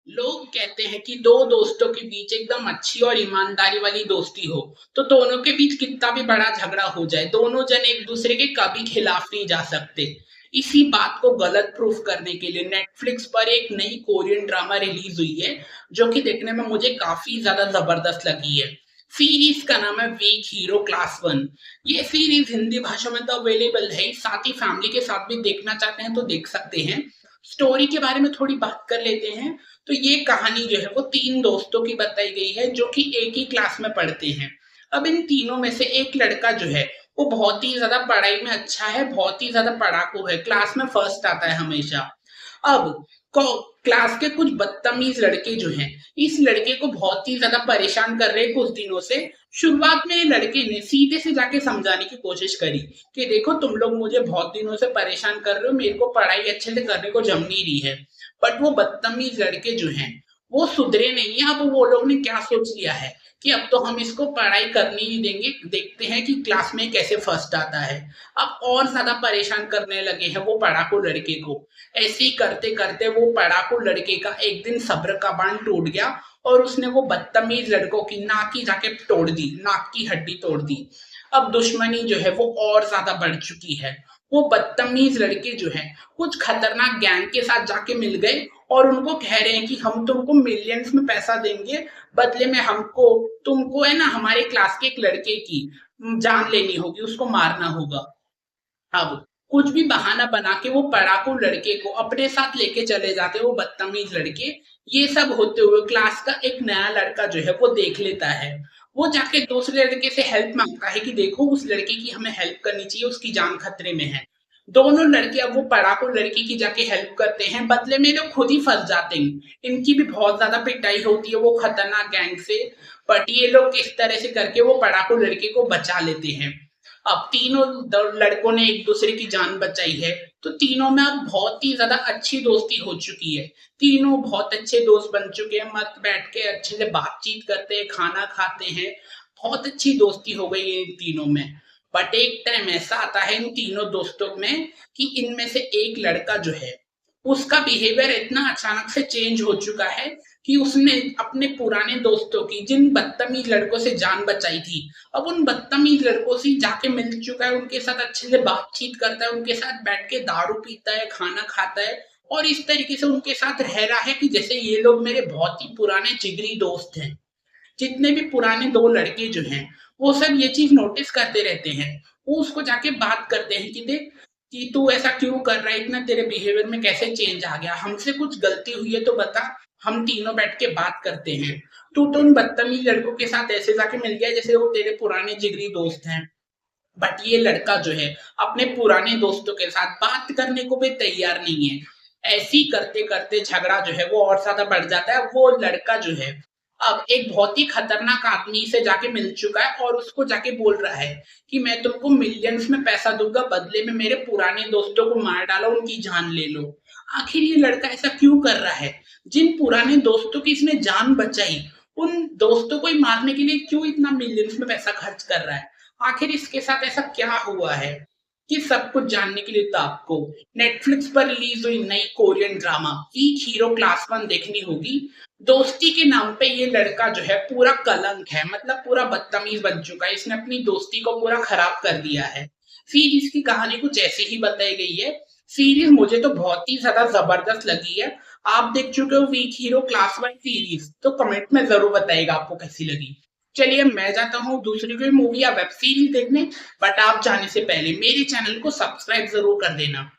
लोग कहते हैं कि दो दोस्तों के बीच एकदम अच्छी और ईमानदारी वाली दोस्ती हो, तो दोनों के बीच कितना भी बड़ा झगड़ा हो जाए, दोनों जन एक दूसरे के कभी खिलाफ नहीं जा सकते। इसी बात को गलत प्रूफ करने के लिए नेटफ्लिक्स पर एक नई कोरियन ड्रामा रिलीज हुई है, जो कि देखने में मुझे काफी ज्यादा जबरदस्त लगी है। सीरीज का नाम है वीक हीरो क्लास वन। ये सीरीज हिंदी भाषा में तो अवेलेबल है, साथ ही फैमिली के साथ भी देखना चाहते हैं तो देख सकते हैं। स्टोरी के बारे में थोड़ी बात कर लेते हैं। तो ये कहानी जो है वो तीन दोस्तों की बताई गई है, जो कि एक ही क्लास में पढ़ते हैं। अब इन तीनों में से एक लड़का जो है वो बहुत ही ज्यादा पढ़ाई में अच्छा है, बहुत ही ज्यादा पढ़ाकू है, क्लास में फर्स्ट आता है हमेशा। अब क्लास के कुछ बदतमीज लड़के जो हैं इस लड़के को बहुत ही ज्यादा परेशान कर रहे हैं कुछ दिनों से। शुरुआत में लड़के ने सीधे से जाके समझाने की कोशिश करी कि देखो तुम लोग मुझे बहुत दिनों से परेशान कर रहे हो, मेरे को पढ़ाई अच्छे से करने को जम नहीं रही है। बट वो बदतमीज लड़के जो हैं वो सुधरे नहीं है। अब वो लोग ने क्या सोच लिया है कि अब तो हम इसको पढ़ाई करने ही देंगे, देखते हैं कि क्लास में कैसे फर्स्ट आता है। अब और ज्यादा परेशान करने लगे हैं वो पढ़ाकू लड़के को। ऐसे ही करते करते वो पढ़ाकू लड़के का एक दिन सब्र का बांध टूट गया और उसने वो बदतमीज लड़कों की नाक की जाके तोड़ दी, नाक की हड्डी तोड़ दी। अब दुश्मनी जो है वो और ज्यादा बढ़ चुकी है। वो बदतमीज लड़के जो है कुछ खतरनाक गैंग के साथ जाके मिल गए और उनको कह रहे हैं कि हम तुमको मिलियंस में पैसा देंगे, बदले में हमको तुमको है ना हमारे क्लास के एक लड़के की जान लेनी होगी, उसको मारना होगा। अब कुछ भी बहाना बना के वो पढ़ाकू लड़के को अपने साथ लेके चले जाते हैं वो बदतमीज लड़के। ये सब होते हुए क्लास का एक नया लड़का जो है वो देख लेता है। वो जाके दूसरे लड़के से हेल्प मांगता है कि देखो उस लड़के की हमें हेल्प करनी चाहिए, उसकी जान खतरे में है। दोनों लड़के अब वो पढ़ाकू लड़की की जाके हेल्प करते हैं, बदले में लोग खुद ही फंस जाते हैं। इनकी भी बहुत ज्यादा पिटाई होती है वो खतरनाक गैंग से। बट ये लोग किस तरह से करके वो पढ़ाकू लड़के को बचा लेते हैं। अब तीनों लड़कों ने एक दूसरे की जान बचाई है, तो तीनों में अब बहुत ही ज्यादा अच्छी दोस्ती हो चुकी है। तीनों बहुत अच्छे दोस्त बन चुके हैं, मस्त बैठ के अच्छे से बातचीत करते हैं, खाना खाते हैं। बहुत अच्छी दोस्ती हो गई है इन तीनों में। बट एक टाइम ऐसा आता है इन तीनों दोस्तों में कि इनमें से एक लड़का जो है उसका बिहेवियर इतना अचानक से चेंज हो चुका है कि उसने अपने पुराने दोस्तों की जिन बदतमीज लड़कों से जान बचाई थी, अब उन बदतमीज लड़कों से जाके मिल चुका है, उनके साथ अच्छे से बातचीत करता है, उनके साथ बैठ के दारू पीता है, खाना खाता है और इस तरीके से उनके साथ रह रहा है कि जैसे ये लोग मेरे बहुत ही पुराने जिगरी दोस्त हैं। जितने भी पुराने दो लड़के जो हैं वो सब ये चीज नोटिस करते रहते हैं। वो उसको जाके बात करते हैं कि देख कि तू ऐसा क्यों कर रहा है, इतना तेरे बिहेवियर में कैसे चेंज आ गया, हमसे कुछ गलती हुई है तो बता, हम तीनों बैठ के बात करते हैं। तू तो उन बदतमीज लड़कों के साथ ऐसे जाके मिल गया जैसे वो तेरे पुराने जिगरी दोस्त हैं। बट ये लड़का जो है अपने पुराने दोस्तों के साथ बात करने को भी तैयार नहीं है। ऐसे ही करते करते झगड़ा जो है वो और ज्यादा बढ़ जाता है। वो लड़का जो है अब एक बहुत ही खतरनाक आदमी से जाके मिल चुका है और उसको जाके बोल रहा है कि मैं तुमको मिलियंस में पैसा दूंगा, बदले में मेरे पुराने दोस्तों को मार डालो, उनकी जान ले लो। आखिर ये लड़का ऐसा क्यों कर रहा है? जिन पुराने दोस्तों की इसने जान बचाई, उन दोस्तों को ही मारने के लिए क्यों इतना मिलियंस में पैसा खर्च कर रहा है? आखिर इसके साथ ऐसा क्या हुआ है? कि सब कुछ जानने के लिए तो आपको नेटफ्लिक्स पर रिलीज हुई नई Korean drama Weak Hero Class One देखनी होगी। दोस्ती के नाम पे ये लड़का जो है पूरा कलंक है, मतलब पूरा बदतमीज बन चुका है, इसने अपनी दोस्ती को पूरा खराब कर दिया है। सीरीज की कहानी कुछ ऐसे ही बताई गई है। सीरीज मुझे तो बहुत ही ज्यादा जबरदस्त लगी है। आप देख चुके हो Weak Hero Class One series, तो कमेंट में जरूर बताइएगा आपको कैसी लगी। चलिए मैं जाता हूँ दूसरी कोई मूवी या वेब सीरीज देखने, बट आप जाने से पहले मेरे चैनल को सब्सक्राइब जरूर कर देना।